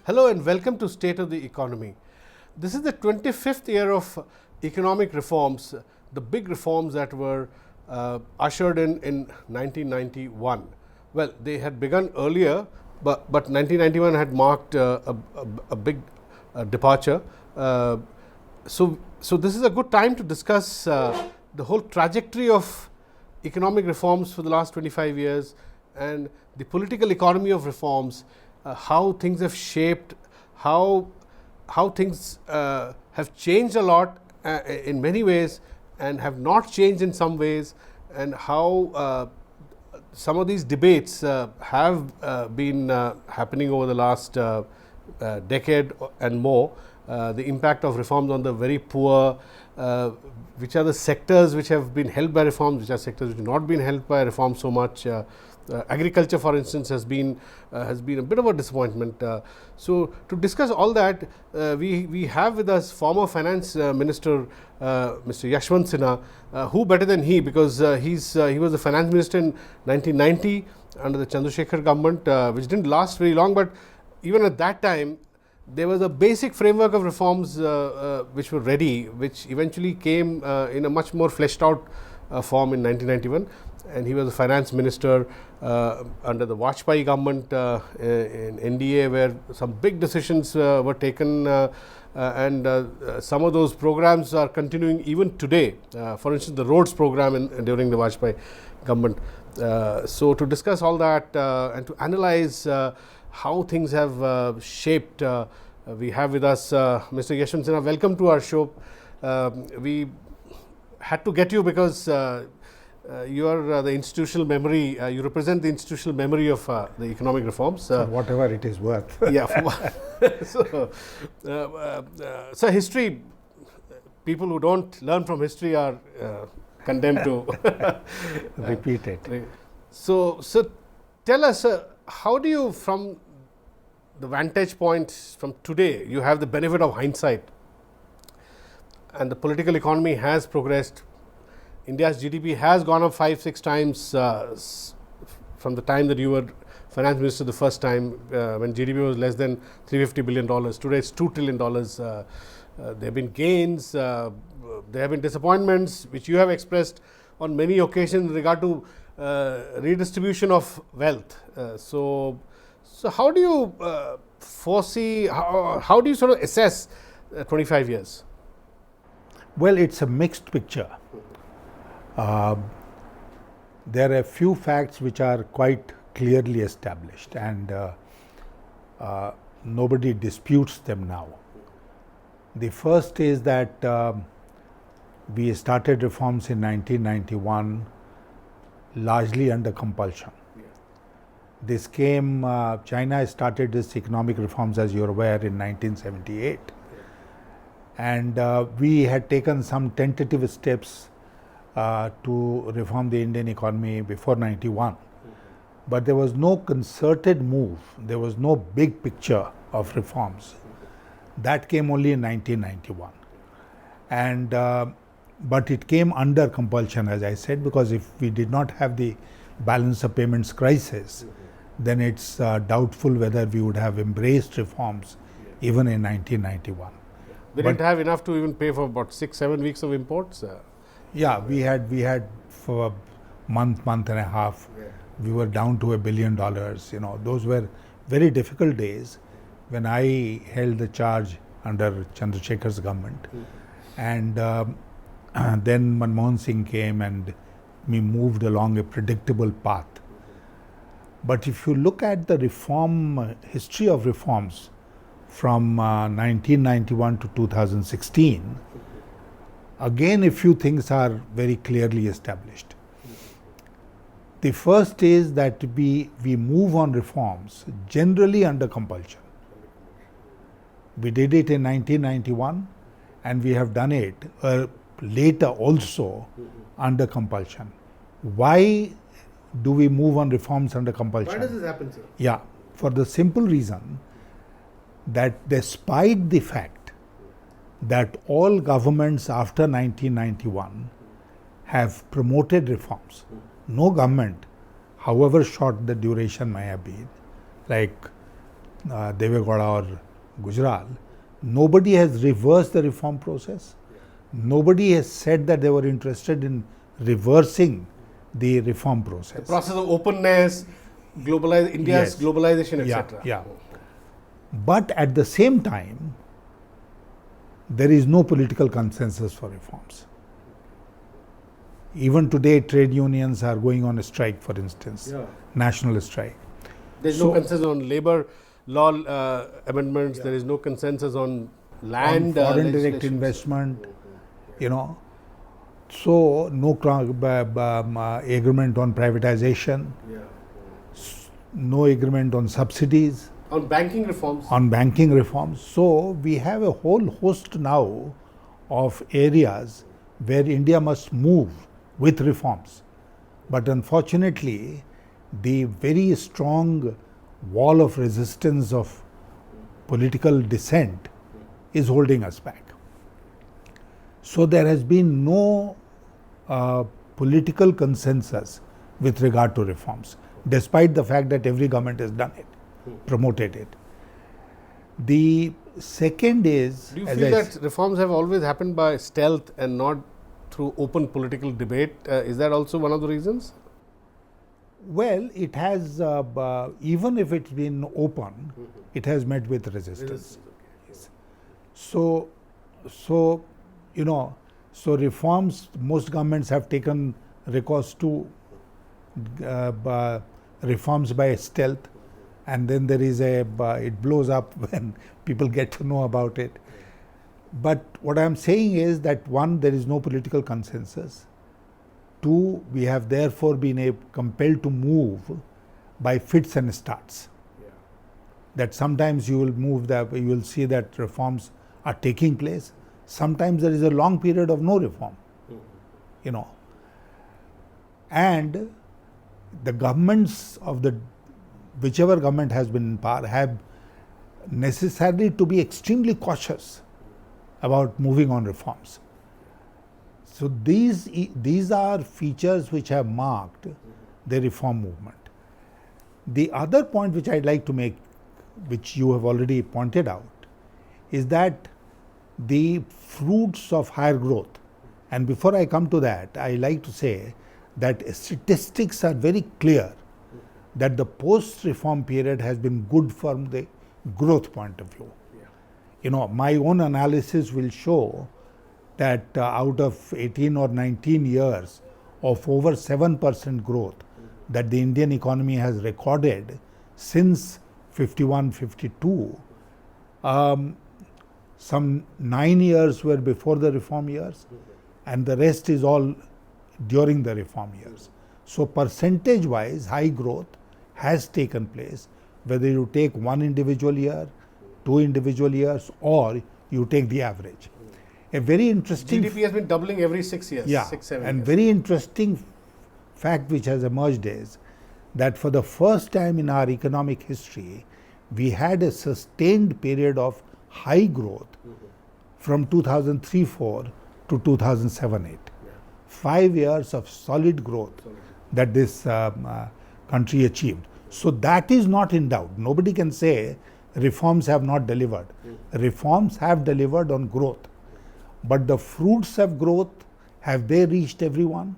Hello and welcome to State of the Economy. This is the 25th year of economic reforms, the big reforms that were ushered in 1991. Well, they had begun earlier, but 1991 had marked a big departure. So this is a good time to discuss the whole trajectory of economic reforms for the last 25 years and the political economy of reforms, how things have shaped, how things have changed a lot in many ways and have not changed in some ways, and how some of these debates have been happening over the last decade and more. The impact of reforms on the very poor, which are the sectors which have been helped by reforms, which are sectors which have not been helped by reforms so much. Agriculture, for instance, has been a bit of a disappointment. So, to discuss all that, we have with us former Finance Minister Mr. Yashwant Sinha. Who better than he, because he was the Finance Minister in 1990 under the Chandrasekhar government, which didn't last very long, but even at that time there was a basic framework of reforms which were ready, which eventually came in a much more fleshed out form in 1991. And he was the finance minister under the Vajpayee government in NDA, where some big decisions were taken, and some of those programs are continuing even today. For instance, the roads program during the Vajpayee government. So to discuss all that and to analyze how things have shaped, we have with us Mr. Yashwant Sinha. Welcome to our show. We had to get you because you are the institutional memory, you represent the institutional memory of the economic reforms. Whatever it is worth. Yeah. So history, people who don't learn from history are condemned to repeat it. So tell us, how do you, from the vantage point from today, you have the benefit of hindsight, and the political economy has progressed. India's GDP has gone up 5-6 times from the time that you were finance minister the first time, when GDP was less than $350 billion. Today it's $2 trillion. There have been gains, there have been disappointments, which you have expressed on many occasions in regard to redistribution of wealth. So how do you foresee, how do you sort of assess 25 years? Well, it's a mixed picture. There are a few facts which are quite clearly established, and nobody disputes them now. The first is that we started reforms in 1991 largely under compulsion. This came, China started its economic reforms, as you're aware, in 1978, and we had taken some tentative steps to reform the Indian economy before 91. But there was no concerted move, there was no big picture of reforms. That came only in 1991. And but it came under compulsion, as I said, because if we did not have the balance of payments crisis, then it's doubtful whether we would have embraced reforms even in 1991. We didn't have enough to even pay for about 6-7 weeks of imports? Yeah, we had for a month and a half, we were down to $1 billion. You know, those were very difficult days when I held the charge under Chandrasekhar's government. And then Manmohan Singh came and we moved along a predictable path. But if you look at the reform, history of reforms from 1991 to 2016, again, a few things are very clearly established. The first is that we move on reforms generally under compulsion. We did it in 1991 and we have done it later also under compulsion. Why do we move on reforms under compulsion? Why does this happen, sir? Yeah, for the simple reason that despite the fact that all governments after 1991 have promoted reforms, no government, however short the duration may have been, like Devegowda or Gujarat, nobody has reversed the reform process. Nobody has said that they were interested in reversing the reform process. The process of openness, India's Yes. globalization, Yeah, etc. yeah. But at the same time, there is no political consensus for reforms. Even today, trade unions are going on a strike, for instance, Yeah. national strike. There's So- no consensus on labor law amendments. There is no consensus on land on foreign direct legislations. investment, you know. So, no agreement on privatization, Yeah. no agreement on subsidies, On banking reforms. on banking reforms. So, we have a whole host now of areas where India must move with reforms. But unfortunately, the very strong wall of resistance of political dissent is holding us back. So, there has been no political consensus with regard to reforms, despite the fact that every government has done it, promoted it. The second is, Do you as feel I that reforms have always happened by stealth and not through open political debate? Is that also one of the reasons? well, it has, even if it's been open, it has met with resistance. So, you know, so reforms, most governments have taken recourse to reforms by stealth, and then there is it blows up when people get to know about it. But what I'm saying is that one, there is no political consensus. Two, we have therefore been compelled to move by fits and starts. That sometimes you will move that, you will see that reforms are taking place. Sometimes there is a long period of no reform, you know. And the governments of whichever government has been in power have necessarily to be extremely cautious about moving on reforms. So these are features which have marked the reform movement. The other point which I'd like to make, which you have already pointed out, is that the fruits of higher growth, and before I come to that, I like to say that statistics are very clear that the post-reform period has been good from the growth point of view. You know, my own analysis will show that out of 18 or 19 years of over 7% growth that the Indian economy has recorded since 51, 52, some 9 years were before the reform years, and the rest is all during the reform years. So percentage wise, high growth has taken place, whether you take one individual year, 2 individual years, or you take the average. A very interesting GDP has been doubling every 6 years. yeah, 6, 7 and years. very interesting fact which has emerged is that for the first time in our economic history, we had a sustained period of high growth from 2003-4 to 2007-8. 5 years of solid growth that this country achieved. So that is not in doubt. Nobody can say reforms have not delivered. Reforms have delivered on growth. But the fruits of growth, have they reached everyone?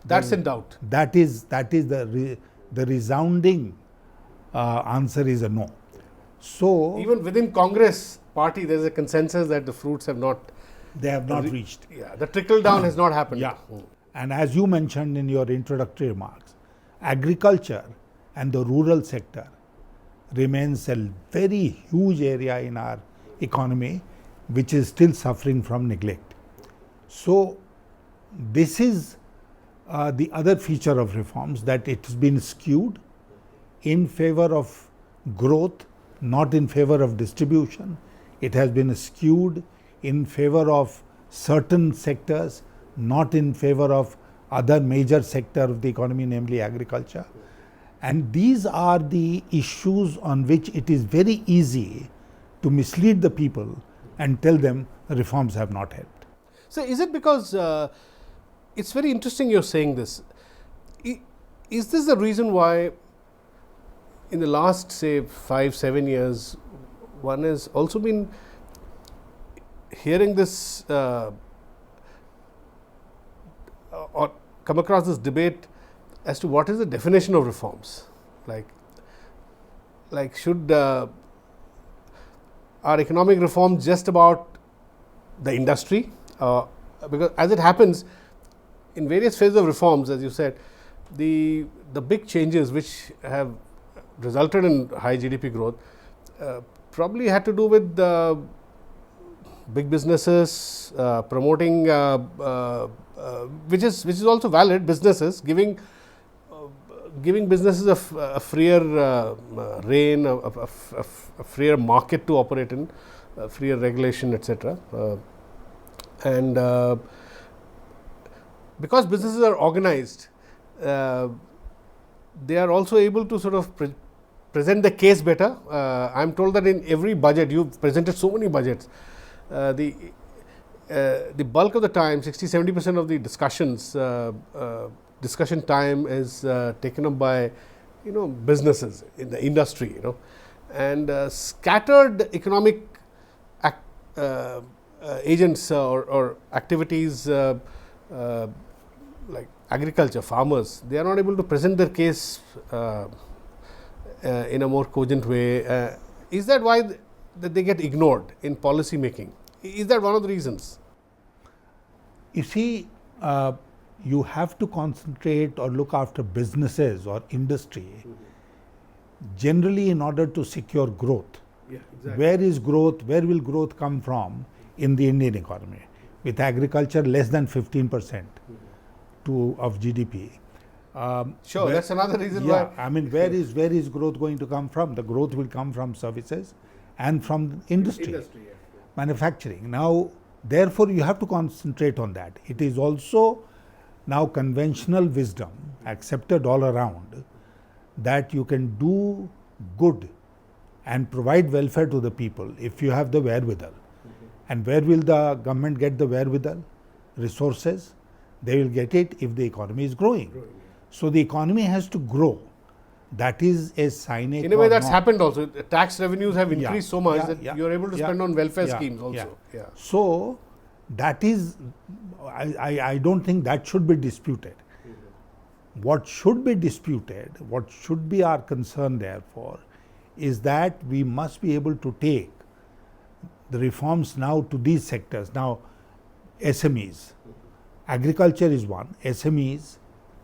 That's in doubt. That is the resounding answer is a no. So Even within Congress party, there is a consensus that the fruits have not. they have not reached. Yeah, the trickle down has not happened. Yeah. And as you mentioned in your introductory remarks, agriculture and the rural sector remains a very huge area in our economy which is still suffering from neglect. So this is the other feature of reforms, that it has been skewed in favor of growth, not in favor of distribution. It has been skewed in favor of certain sectors, not in favor of other major sector of the economy, namely agriculture. And these are the issues on which it is very easy to mislead the people and tell them reforms have not helped. So is it because it's very interesting you're saying this? Is this the reason why in the last, say, 5-7 years, one has also been hearing this or come across this debate as to what is the definition of reforms. Like should our economic reform just about the industry? Because as it happens, in various phases of reforms, as you said, the big changes which have resulted in high GDP growth probably had to do with big businesses promoting, which is also valid, businesses giving businesses a freer reign, a freer market to operate in, freer regulation, etc. And because businesses are organized, they are also able to sort of present the case better. I am told that in every budget, you have presented so many budgets, the bulk of the time, 60-70% of the discussion time is taken up by businesses in the industry, and scattered economic agents or activities like agriculture, farmers, they are not able to present their case in a more cogent way. Is that why that they get ignored in policy making? Is that one of the reasons? You see, you have to concentrate or look after businesses or industry generally in order to secure growth. Yeah, exactly. Where is growth? Where will growth come from in the Indian economy? With agriculture less than 15% of GDP. Sure, that's another reason yeah, why. I mean, where is growth going to come from? The growth will come from services and from industry. Yeah. Manufacturing. Now, therefore, you have to concentrate on that. It is also now conventional wisdom accepted all around that you can do good and provide welfare to the people if you have the wherewithal. And where will the government get the wherewithal? Resources. They will get it if the economy is growing. So the economy has to grow. That is a sine qua non. In a way, that's happened also. Tax revenues have increased so much that you are able to spend on welfare schemes also. Yeah. So that is, I don't think that should be disputed. What should be disputed, what should be our concern therefore, is that we must be able to take the reforms now to these sectors. Now, SMEs, agriculture is one, SMEs,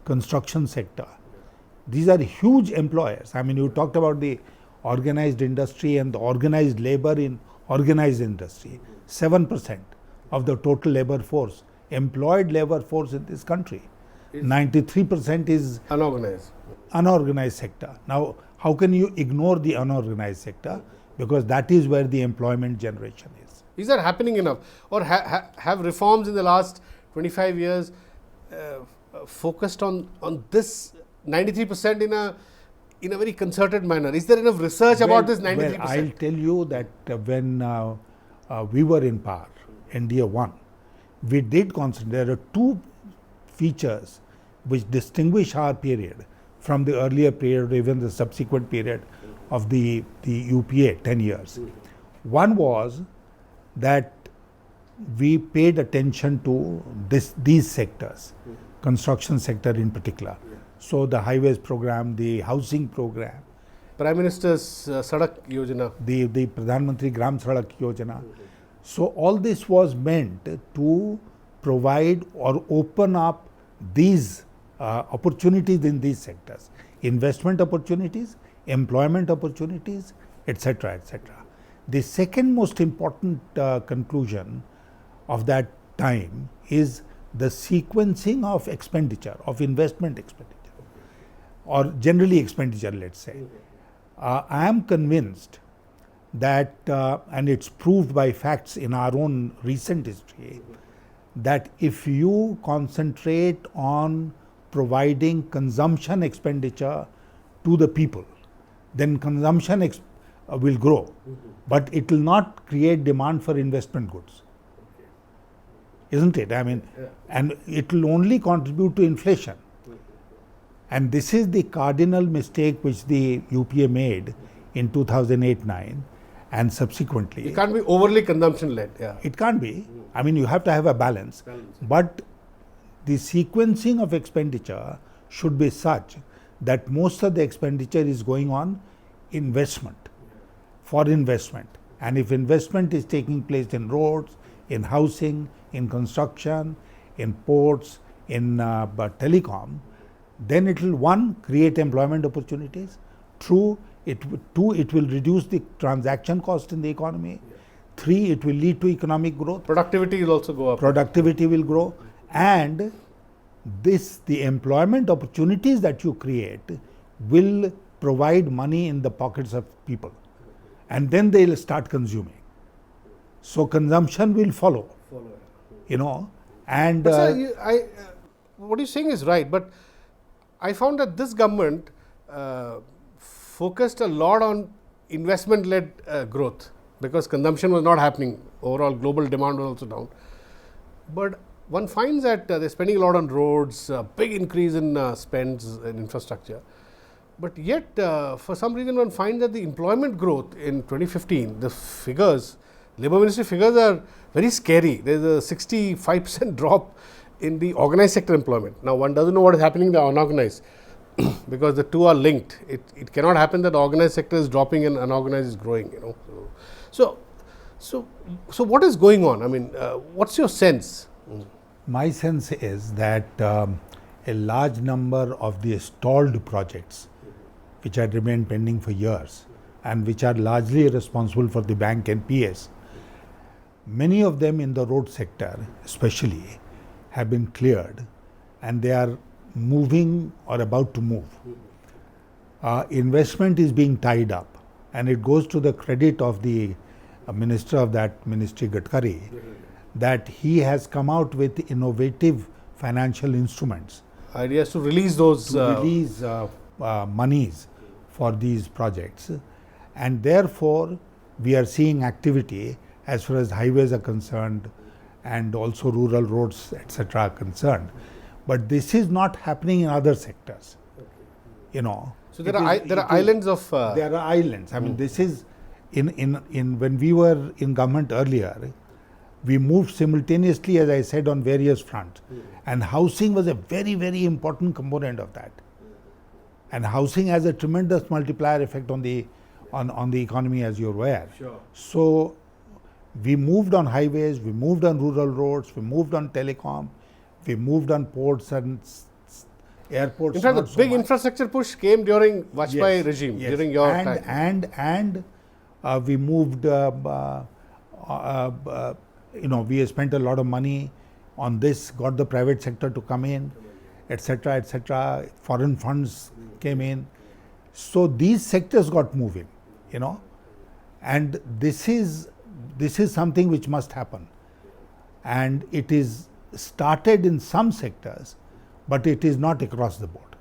construction sector. These are huge employers. I mean, you talked about the organized industry and the organized labor in organized industry. 7% of the total labor force, employed labor force in this country. 93% is unorganized sector. Now, how can you ignore the unorganized sector? Because that is where the employment generation is. Is that happening enough? Or have reforms in the last 25 years focused on this 93% in a very concerted manner? Is there enough research about this 93%? Well, I'll tell you that when we were in power, NDA 1, we did consider there are two features which distinguish our period from the earlier period or even the subsequent period of the UPA, 10 years. One was that we paid attention to these sectors, construction sector in particular. So the highways program, the housing program, Prime Minister's Sadak Yojana, the Pradhan Mantri Gram Sadak Yojana. So all this was meant to provide or open up these opportunities in these sectors, investment opportunities, employment opportunities, etc., etc. The second most important conclusion of that time is the sequencing of expenditure, of investment expenditure, or generally expenditure, let's say. I am convinced that, and it's proved by facts in our own recent history, that if you concentrate on providing consumption expenditure to the people, then consumption will grow, but it will not create demand for investment goods. Isn't it? I mean, and it will only contribute to inflation. And this is the cardinal mistake which the UPA made in 2008-9 and subsequently. It can't be overly consumption-led. Yeah. It can't be. I mean, you have to have a balance. But the sequencing of expenditure should be such that most of the expenditure is going on investment, for investment. And if investment is taking place in roads, in housing, in construction, in ports, in telecom, then it will, one, create employment opportunities. Two, it will reduce the transaction cost in the economy. Three, it will lead to economic growth. Productivity will also go up. Productivity will grow. And the employment opportunities that you create will provide money in the pockets of people. And then they will start consuming. So consumption will follow. And but sir, what you're saying is right, but I found that this government focused a lot on investment-led growth because consumption was not happening. Overall, global demand was also down. But one finds that they're spending a lot on roads, big increase in spends in infrastructure. But yet, for some reason, one finds that the employment growth in 2015, the figures, Labour Ministry figures are very scary. There's a 65% drop in the organized sector employment. Now, one doesn't know what is happening in the unorganized because the two are linked. It cannot happen that the organized sector is dropping and unorganized is growing. So what is going on? I mean, what's your sense? My sense is that a large number of the stalled projects which had remained pending for years and which are largely responsible for the bank NPS, many of them in the road sector especially have been cleared and they are moving or about to move. Investment is being tied up and it goes to the credit of the minister of that ministry, Gadkari, that he has come out with innovative financial instruments. Ideas to release those. Monies for these projects. And therefore, we are seeing activity as far as highways are concerned and also rural roads, etc. are concerned. But this is not happening in other sectors. So there are islands of. There are islands. I mean, this is when we were in government earlier, we moved simultaneously, as I said, on various fronts. And housing was a very, very important component of that. And housing has a tremendous multiplier effect on the economy, as you're aware. Sure. So we moved on highways, we moved on rural roads, we moved on telecom, we moved on ports and airports. In fact, the big infrastructure push came during Vajpayee regime, during your time. And we moved, we spent a lot of money on this, got the private sector to come in, etc., etc. Foreign funds came in. So these sectors got moving, and this is something which must happen. And it is started in some sectors, but it is not across the board.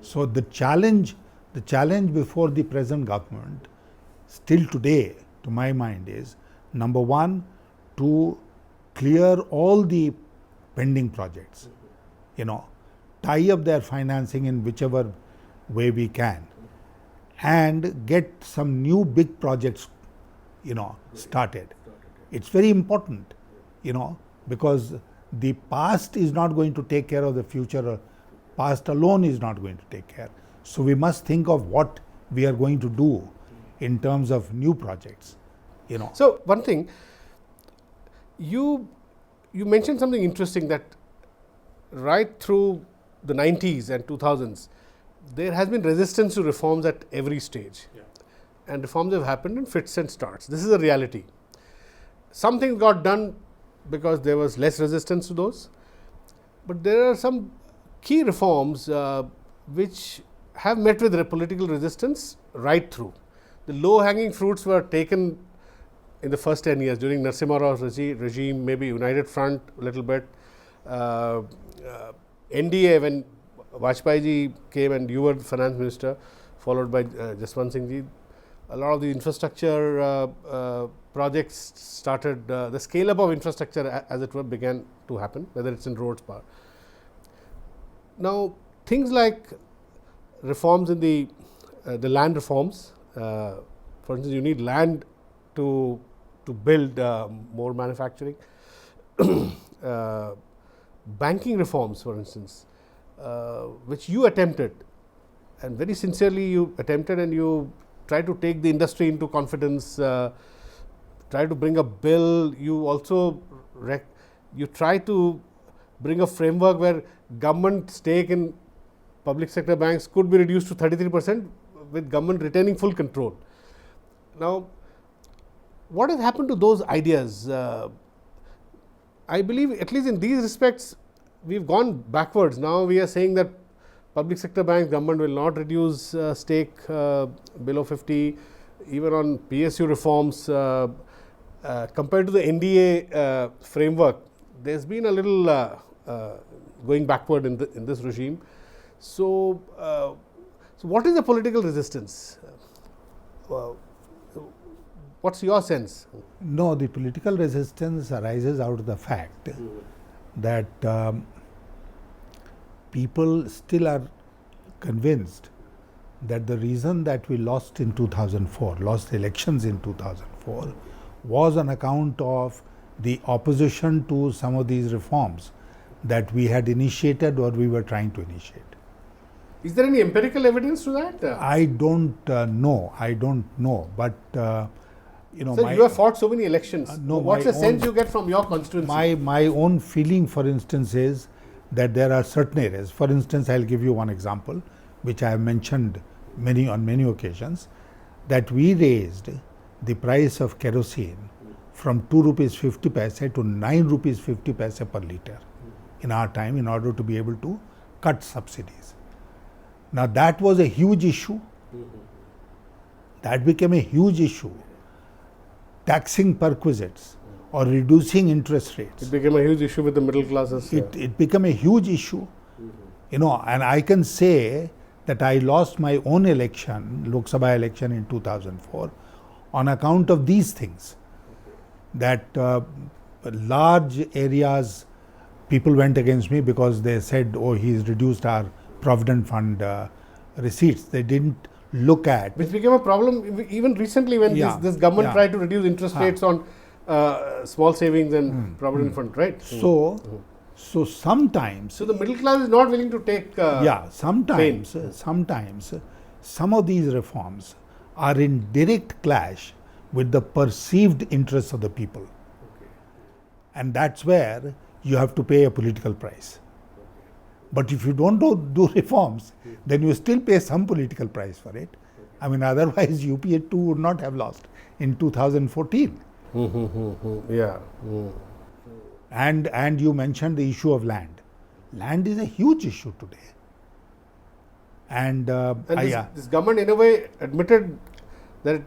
So the challenge before the present government, still today, to my mind, is number one, to clear all the pending projects, tie up their financing in whichever way we can, and get some new big projects, started. It's very important, because the past is not going to take care of the future. Past alone is not going to take care. So we must think of what we are going to do in terms of new projects, So one thing, you mentioned something interesting, that right through the 90s and 2000s, there has been resistance to reforms at every stage. And reforms have happened in fits and starts. This is a reality. Some things got done because there was less resistance to those. But there are some key reforms which have met with political resistance right through. The low-hanging fruits were taken in the first 10 years during Narasimha Rao's regime, maybe United Front a little bit. NDA, when Vajpayee ji came and you were the finance minister, followed by Yashwant Sinha ji, a lot of the infrastructure projects started, the scale up of infrastructure as it were began to happen, whether it's in roads, power. Now, things like reforms in the land reforms. For instance, you need land to build more manufacturing. Banking reforms, for instance, which you attempted, and very sincerely you attempted, and you tried to take the industry into confidence, try to bring a bill. You also you try to bring a framework where government stake in public sector banks could be reduced to 33% with government retaining full control. Now, what has happened to those ideas? I believe, at least in these respects, we've gone backwards. Now we are saying that public sector banks, government will not reduce stake below 50. Even on PSU reforms, compared to the NDA framework, there's been a little going backward in this regime. So, what is the political resistance? What's your sense? No, the political resistance arises out of the fact that people still are convinced that the reason that we lost in 2004, lost elections in 2004, was on account of the opposition to some of these reforms that we had initiated or we were trying to initiate. Is there any empirical evidence to that? I don't know. I don't know. But you know, so you have fought so many elections. No, what's the sense you get from your constituency? My own feeling, for instance, is that there are certain areas. For instance, I'll give you one example, which I have mentioned on many occasions, that we raised the price of kerosene from 2 rupees 50 paise to 9 rupees 50 paise per litre in our time, in order to be able to cut subsidies. Now that was a huge issue. That became a huge issue. Taxing perquisites or reducing interest rates. It became a huge issue with the middle classes. It became a huge issue. You know, and I can say that I lost my own election, Lok Sabha election in 2004, on account of these things. That large areas, people went against me because they said, oh, he's reduced our Provident Fund receipts. They didn't look at. Which became a problem even recently when this government tried to reduce interest rates on small savings and Provident Fund, right? So sometimes. So the middle class is not willing to take. Sometimes some of these reforms are in direct clash with the perceived interests of the people. Okay. And that's where you have to pay a political price. But if you don't do reforms, then you still pay some political price for it. I mean, otherwise UPA 2 would not have lost in 2014. Yeah. And you mentioned the issue of land. Land is a huge issue today. And this government in a way admitted that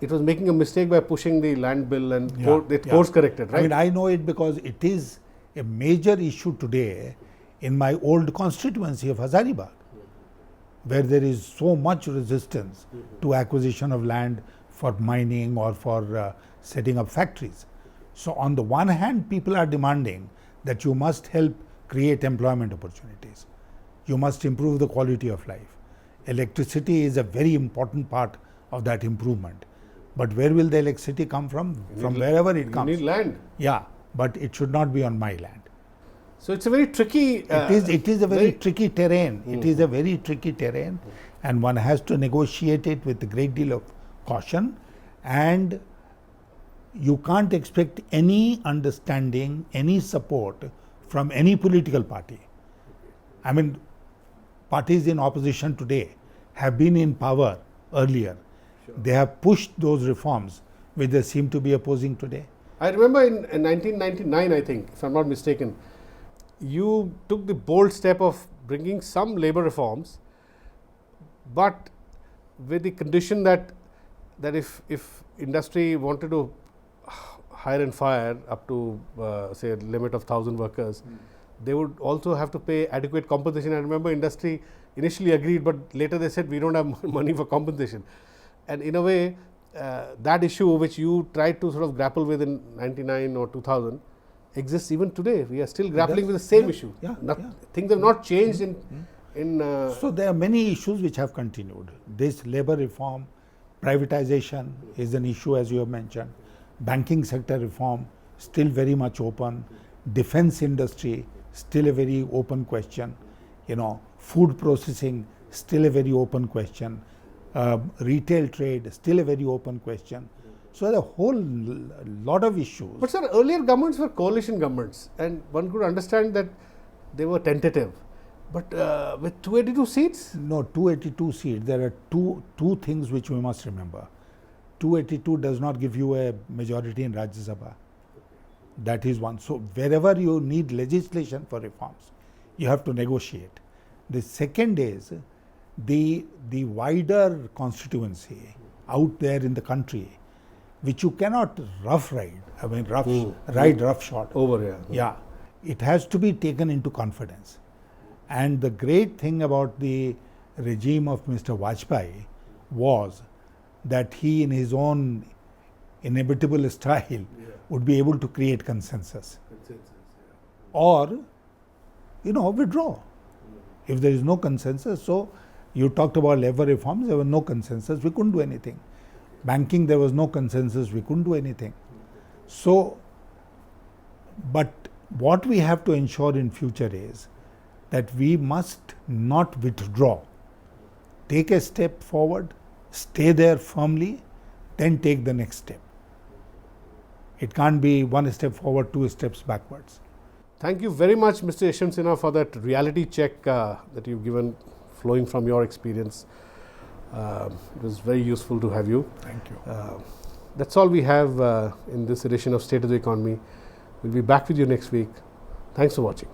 it was making a mistake by pushing the land bill, and it course corrected, right? I mean, I know it because it is a major issue today in my old constituency of Hazaribagh, where there is so much resistance to acquisition of land for mining or for setting up factories. So on the one hand, people are demanding that you must help create employment opportunities. You must improve the quality of life. Electricity is a very important part of that improvement. But where will the electricity come from? From wherever it comes. You need land. Yeah, but it should not be on my land. So it's a very tricky. It is a very tricky terrain. It is a very tricky terrain, and one has to negotiate it with a great deal of caution, and you can't expect any understanding, any support from any political party. I mean, parties in opposition today have been in power earlier. Sure. They have pushed those reforms which they seem to be opposing today. I remember in 1999, I think, if I'm not mistaken, you took the bold step of bringing some labor reforms, but with the condition that if industry wanted to hire and fire up to say a limit of 1,000 workers, they would also have to pay adequate compensation. I remember industry initially agreed, but later they said we don't have money for compensation. And in a way, that issue which you tried to sort of grapple with in 99 or 2000 exists even today. We are still grappling with the same issue. Things have not changed in So there are many issues which have continued. This labor reform, privatization is an issue, as you have mentioned. Banking sector reform, still very much open. Defense industry, still a very open question. Food processing, still a very open question. Retail trade, still a very open question. So a whole lot of issues. But sir, earlier governments were coalition governments, and one could understand that they were tentative. But with 282 seats? No, 282 seats. There are two things which we must remember. 282 does not give you a majority in Rajya Sabha. That is one. So wherever you need legislation for reforms, you have to negotiate. The second is the wider constituency out there in the country, which you cannot rough ride. I mean, ride roughshod. Over here. Yeah. It has to be taken into confidence. And the great thing about the regime of Mr. Vajpayee was that he, in his own inimitable style, would be able to create consensus. Or, withdraw. If there is no consensus, so you talked about labor reforms, there was no consensus, we couldn't do anything. Banking, there was no consensus, we couldn't do anything. So, but what we have to ensure in future is that we must not withdraw. Take a step forward, stay there firmly, then take the next step. It can't be one step forward, two steps backwards. Thank you very much, Mr. Yashwant Sinha, for that reality check that you've given, flowing from your experience. It was very useful to have you. Thank you. That's all we have in this edition of State of the Economy. We'll be back with you next week. Thanks for watching.